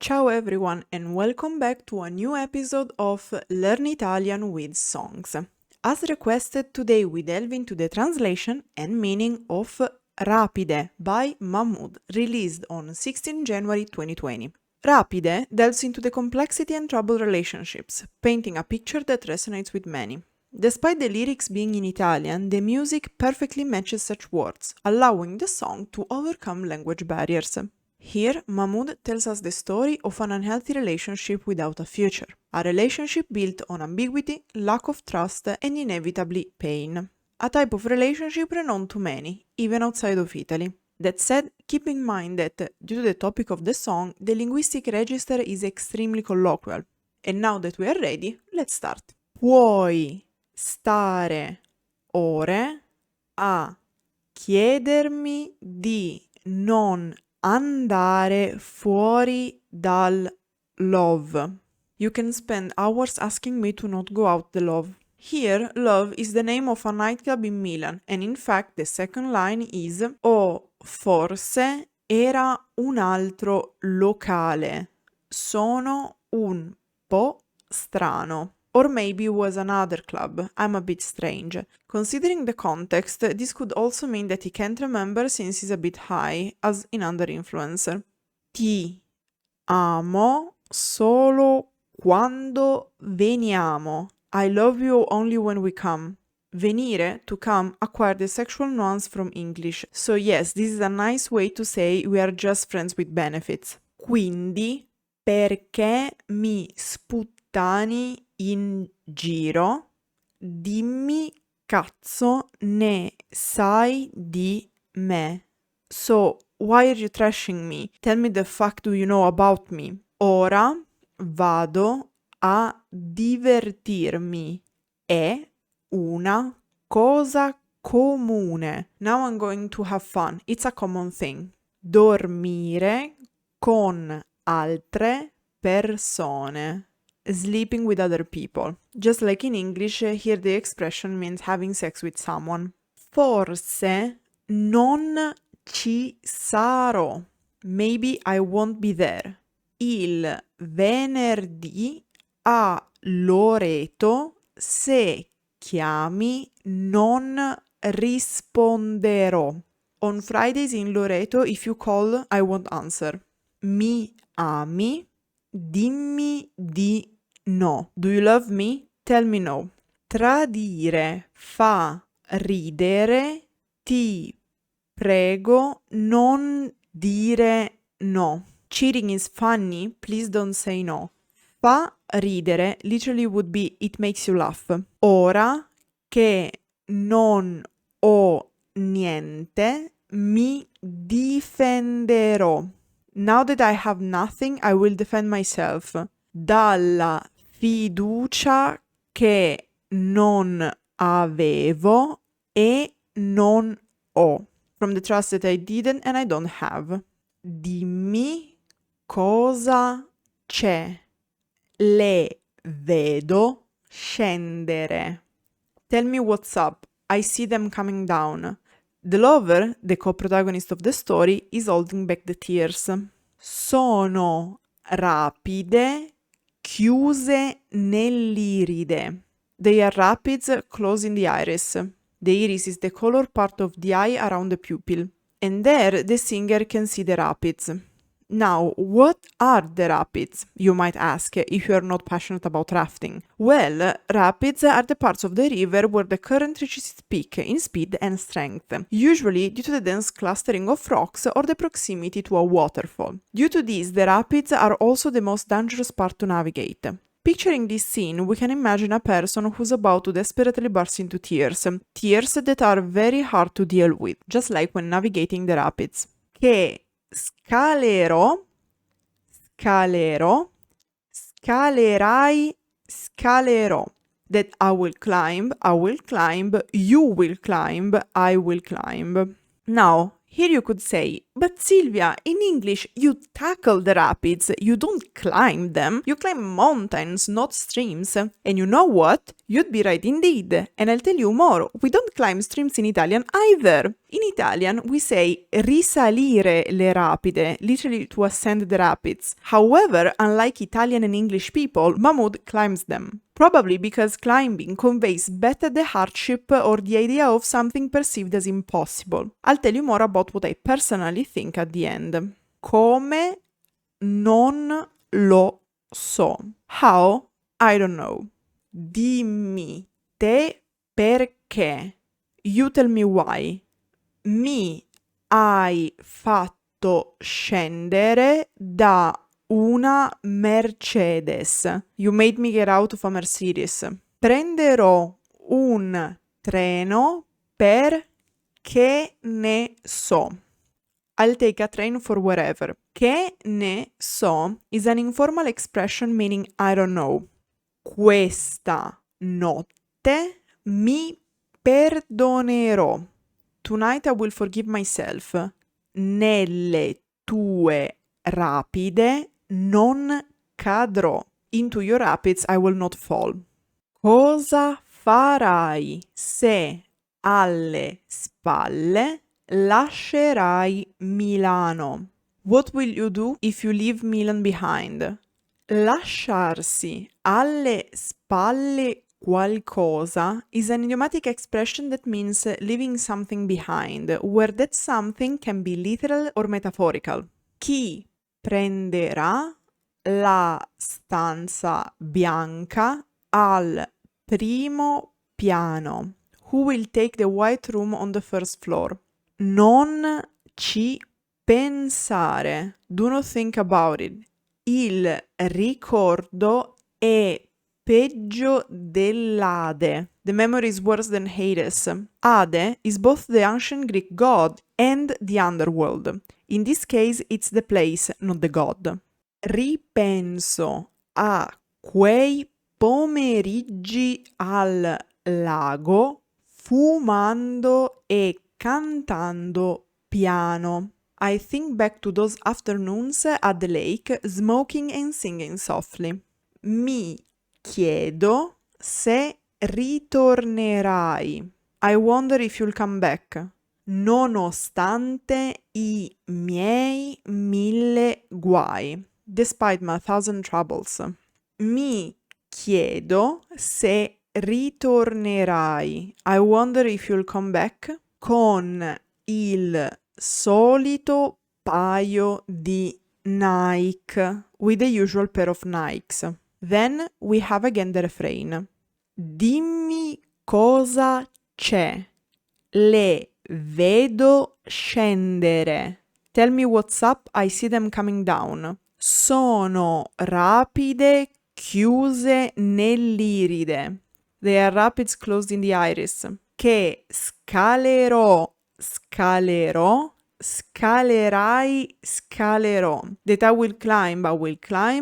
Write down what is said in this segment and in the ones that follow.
Ciao everyone and welcome back to a new episode of Learn Italian with Songs. As requested, today we delve into the translation and meaning of Rapide by Mahmood, released on 16 January 2020. Rapide delves into the complexity and troubled relationships, painting a picture that resonates with many. Despite the lyrics being in Italian, the music perfectly matches such words, allowing the song to overcome language barriers. Here, Mahmood tells us the story of an unhealthy relationship without a future, a relationship built on ambiguity, lack of trust, and inevitably pain. A type of relationship renowned to many, even outside of Italy. That said, keep in mind that, due to the topic of the song, the linguistic register is extremely colloquial. And now that we are ready, let's start. Puoi stare ore a chiedermi di non andare fuori dal love. You can spend hours asking me to not go out the love. Here, love is the name of a nightclub in Milan, and in fact the second line is o forse era un altro locale. Sono un po' strano. Or maybe it was another club. I'm a bit strange. Considering the context, this could also mean that he can't remember since he's a bit high, as in Under Influence. Ti amo solo quando veniamo. I love you only when we come. Venire, to come, acquired the sexual nuance from English. So yes, this is a nice way to say we are just friends with benefits. Quindi, perché mi sputtani in giro, dimmi cazzo ne sai di me. So, why are you trashing me? Tell me the fuck do you know about me. Ora vado a divertirmi. È una cosa comune. Now I'm going to have fun. It's a common thing. Dormire con altre persone. Sleeping with other people. Just like in English, here the expression means having sex with someone. Forse non ci sarò. Maybe I won't be there. Il venerdì a Loreto, se chiami, non risponderò. On Fridays in Loreto, if you call, I won't answer. Mi ami? Dimmi di no. Do you love me? Tell me no. Tradire fa ridere. Ti prego non dire no. Cheating is funny. Please don't say no. Fa ridere literally would be it makes you laugh. Ora che non ho niente, mi difenderò. Now that I have nothing, I will defend myself. Dalla fiducia che non avevo e non ho. From the trust that I didn't and I don't have. Dimmi cosa c'è. Le vedo scendere. Tell me what's up. I see them coming down. The lover, the co-protagonist of the story, is holding back the tears. Sono rapide, chiuse nell'iride. They are rapids close in the iris. The iris is the color part of the eye around the pupil. And there the singer can see the rapids. Now, what are the rapids, you might ask, if you are not passionate about rafting? Well, rapids are the parts of the river where the current reaches its peak in speed and strength, usually due to the dense clustering of rocks or the proximity to a waterfall. Due to this, the rapids are also the most dangerous part to navigate. Picturing this scene, we can imagine a person who's about to desperately burst into tears. Tears that are very hard to deal with, just like when navigating the rapids. Che scalerai, scalerò. That I will climb, you will climb, I will climb. Now, here you could say, but Silvia, in English you tackle the rapids, you don't climb them. You climb mountains, not streams. And you know what? You'd be right indeed. And I'll tell you more, we don't climb streams in Italian either. In Italian, we say risalire le rapide, literally to ascend the rapids. However, unlike Italian and English people, Mahmood climbs them. Probably because climbing conveys better the hardship or the idea of something perceived as impossible. I'll tell you more about what I personally think at the end. Come? Non lo so. How? I don't know. Dimmi te perché. You tell me why. Mi hai fatto scendere da una Mercedes. You made me get out of a Mercedes. Prenderò un treno perché ne so. I'll take a train for wherever. Che ne so is an informal expression meaning I don't know. Questa notte mi perdonerò. Tonight I will forgive myself. Nelle tue rapide non cadrò. Into your rapids I will not fall. Cosa farai se alle spalle lascerai Milano? What will you do if you leave Milan behind? Lasciarsi alle spalle qualcosa is an idiomatic expression that means leaving something behind, where that something can be literal or metaphorical. Chi prenderà la stanza bianca al primo piano? Who will take the white room on the first floor? Non ci pensare. Do not think about it. Il ricordo è peggio dell'Ade. The memory is worse than Hades. Ade is both the ancient Greek god and the underworld. In this case, it's the place, not the god. Ripenso a quei pomeriggi al lago, fumando e cantando piano. I think back to those afternoons at the lake, smoking and singing softly. Mi chiedo se ritornerai. I wonder if you'll come back. Nonostante i miei 1000 guai. Despite my 1000 troubles. Mi chiedo se ritornerai. I wonder if you'll come back. Con il solito paio di Nike. With the usual pair of Nikes. Then we have again the refrain. Dimmi cosa c'è. Le vedo scendere. Tell me what's up, I see them coming down. Sono rapide chiuse nell'iride. They are rapids closed in the iris. Che scalerò, scalerai, scalerò. That I will climb,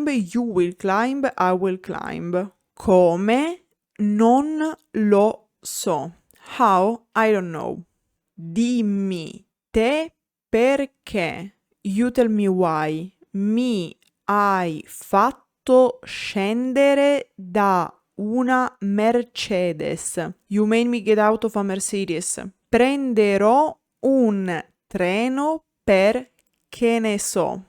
you will climb, I will climb. Come? Non lo so. How? I don't know. Dimmi te perché. You tell me why. Mi hai fatto scendere da una Mercedes. You made me get out of a Mercedes. Prenderò un treno per che ne so.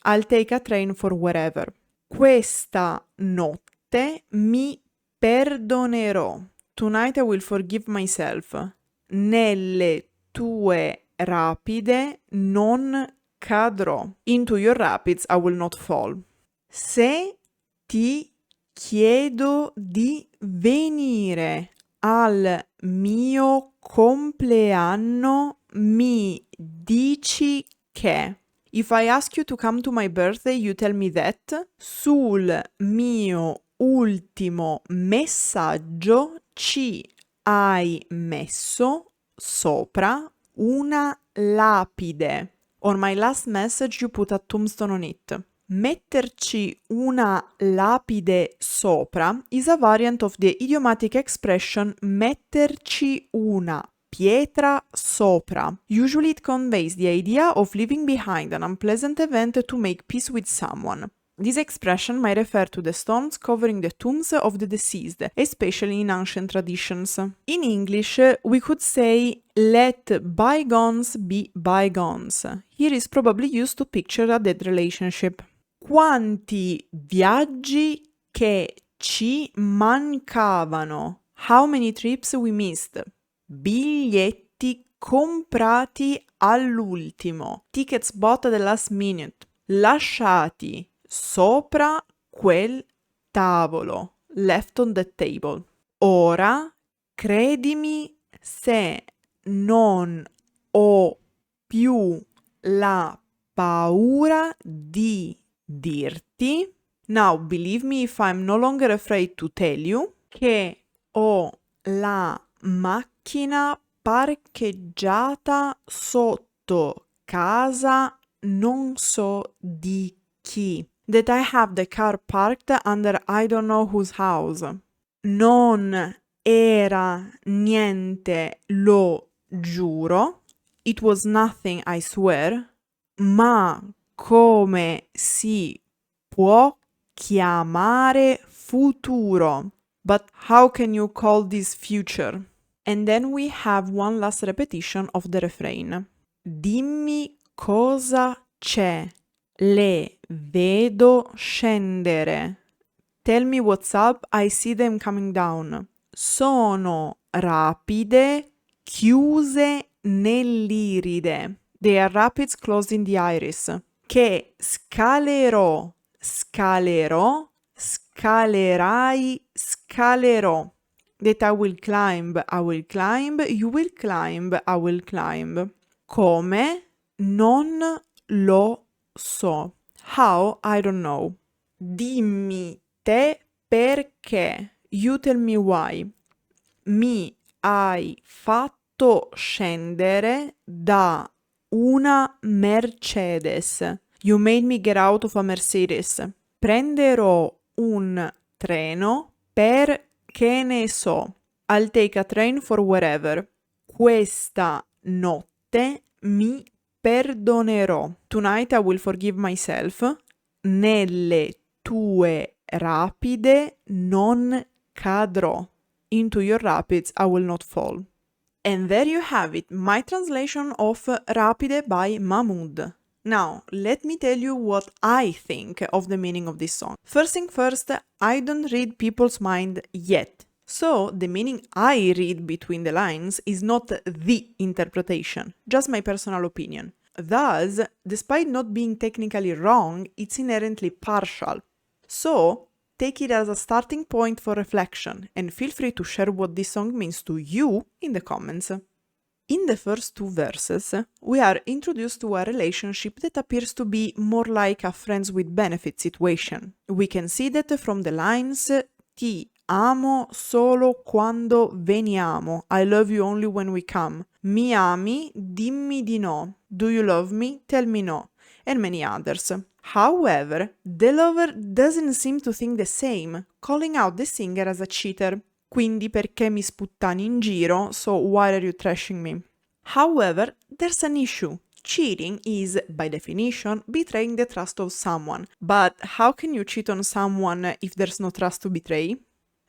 I'll take a train for wherever. Questa notte mi perdonerò. Tonight I will forgive myself. Nelle tue rapide non cadrò. Into your rapids I will not fall. Se ti chiedo di venire al mio compleanno, mi dici che. If I ask you to come to my birthday, you tell me that. Sul mio ultimo messaggio ci hai messo sopra una lapide. On my last message you put a tombstone on it. Metterci una lapide sopra is a variant of the idiomatic expression metterci una pietra sopra. Usually it conveys the idea of leaving behind an unpleasant event to make peace with someone. This expression might refer to the stones covering the tombs of the deceased, especially in ancient traditions. In English, we could say, let bygones be bygones. Here is probably used to picture a dead relationship. Quanti viaggi che ci mancavano. How many trips we missed. Biglietti comprati all'ultimo. Tickets bought at the last minute. Lasciati sopra quel tavolo. Left on the table. Ora, credimi se non ho più la paura di dirti. Now, believe me if I'm no longer afraid to tell you che ho la macchina parcheggiata sotto casa non so di chi. That I have the car parked under I don't know whose house. Non era niente, lo giuro. It was nothing, I swear. Ma come si può chiamare futuro? But how can you call this future? And then we have one last repetition of the refrain. Dimmi cosa c'è. Le vedo scendere. Tell me what's up, I see them coming down. Sono rapide, chiuse nell'iride. They are rapids closed in the iris. Che scalerò, scalerò, scalerai, scalerò. That I will climb, you will climb, I will climb. Come? Non lo so. How? I don't know. Dimmi te perché. You tell me why. Mi hai fatto scendere da una Mercedes. You made me get out of a Mercedes. Prenderò un treno per che ne so. I'll take a train for wherever. Questa notte mi perdonerò. Tonight I will forgive myself. Nelle tue rapide non cadrò. Into your rapids I will not fall. And there you have it, my translation of Rapide by Mahmood. Now, let me tell you what I think of the meaning of this song. First thing first, I don't read people's mind yet. So, the meaning I read between the lines is not the interpretation, just my personal opinion. Thus, despite not being technically wrong, it's inherently partial. So, take it as a starting point for reflection and feel free to share what this song means to you in the comments. In the first two verses, we are introduced to a relationship that appears to be more like a friends with benefits situation. We can see that from the lines Ti amo solo quando veniamo. I love you only when we come. Mi ami? Dimmi di no. Do you love me? Tell me no. And many others. However, the lover doesn't seem to think the same, calling out the singer as a cheater. Quindi perché mi sputtani in giro, so why are you trashing me? However, there's an issue. Cheating is, by definition, betraying the trust of someone. But how can you cheat on someone if there's no trust to betray?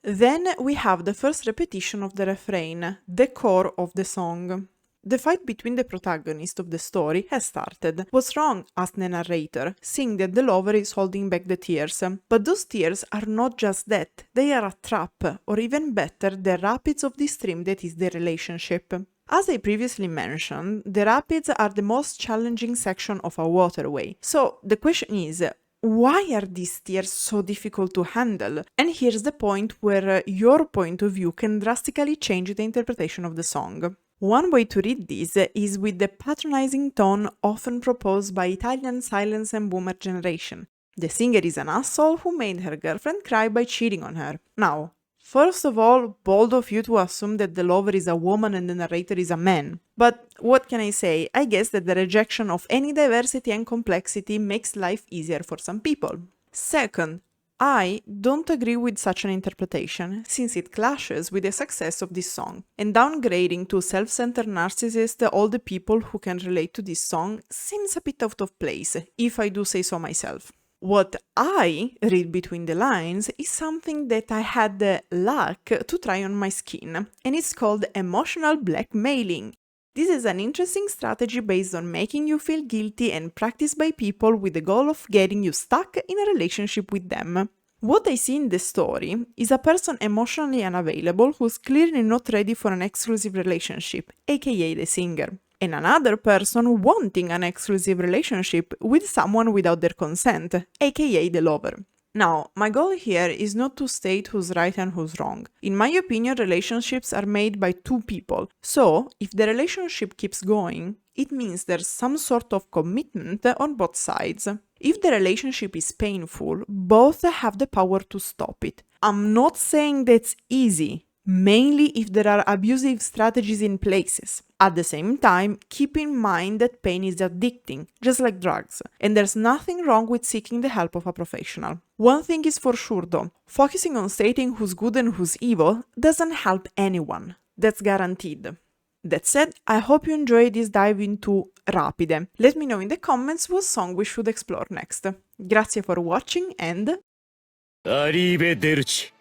Then we have the first repetition of the refrain, the core of the song. The fight between the protagonist of the story has started. What's wrong? Asked the narrator, seeing that the lover is holding back the tears. But those tears are not just that, they are a trap, or even better, the rapids of the stream that is the relationship. As I previously mentioned, the rapids are the most challenging section of a waterway. So the question is, why are these tears so difficult to handle? And here's the point where your point of view can drastically change the interpretation of the song. One way to read this is with the patronizing tone often proposed by Italian silence and boomer generation. The singer is an asshole who made her girlfriend cry by cheating on her. Now, first of all, bold of you to assume that the lover is a woman and the narrator is a man. But what can I say? I guess that the rejection of any diversity and complexity makes life easier for some people. Second, I don't agree with such an interpretation, since it clashes with the success of this song, and downgrading to self-centered narcissist all the people who can relate to this song seems a bit out of place, if I do say so myself. What I read between the lines is something that I had the luck to try on my skin, and it's called emotional blackmailing. This is an interesting strategy based on making you feel guilty and practiced by people with the goal of getting you stuck in a relationship with them. What I see in the story is a person emotionally unavailable who's clearly not ready for an exclusive relationship, aka the singer, and another person wanting an exclusive relationship with someone without their consent, aka the lover. Now, my goal here is not to state who's right and who's wrong. In my opinion, relationships are made by two people. So, if the relationship keeps going, it means there's some sort of commitment on both sides. If the relationship is painful, both have the power to stop it. I'm not saying that's easy, mainly if there are abusive strategies in places. At the same time, keep in mind that pain is addicting, just like drugs, and there's nothing wrong with seeking the help of a professional. One thing is for sure though, focusing on stating who's good and who's evil doesn't help anyone. That's guaranteed. That said, I hope you enjoyed this dive into Rapide. Let me know in the comments what song we should explore next. Grazie for watching and... Arrivederci.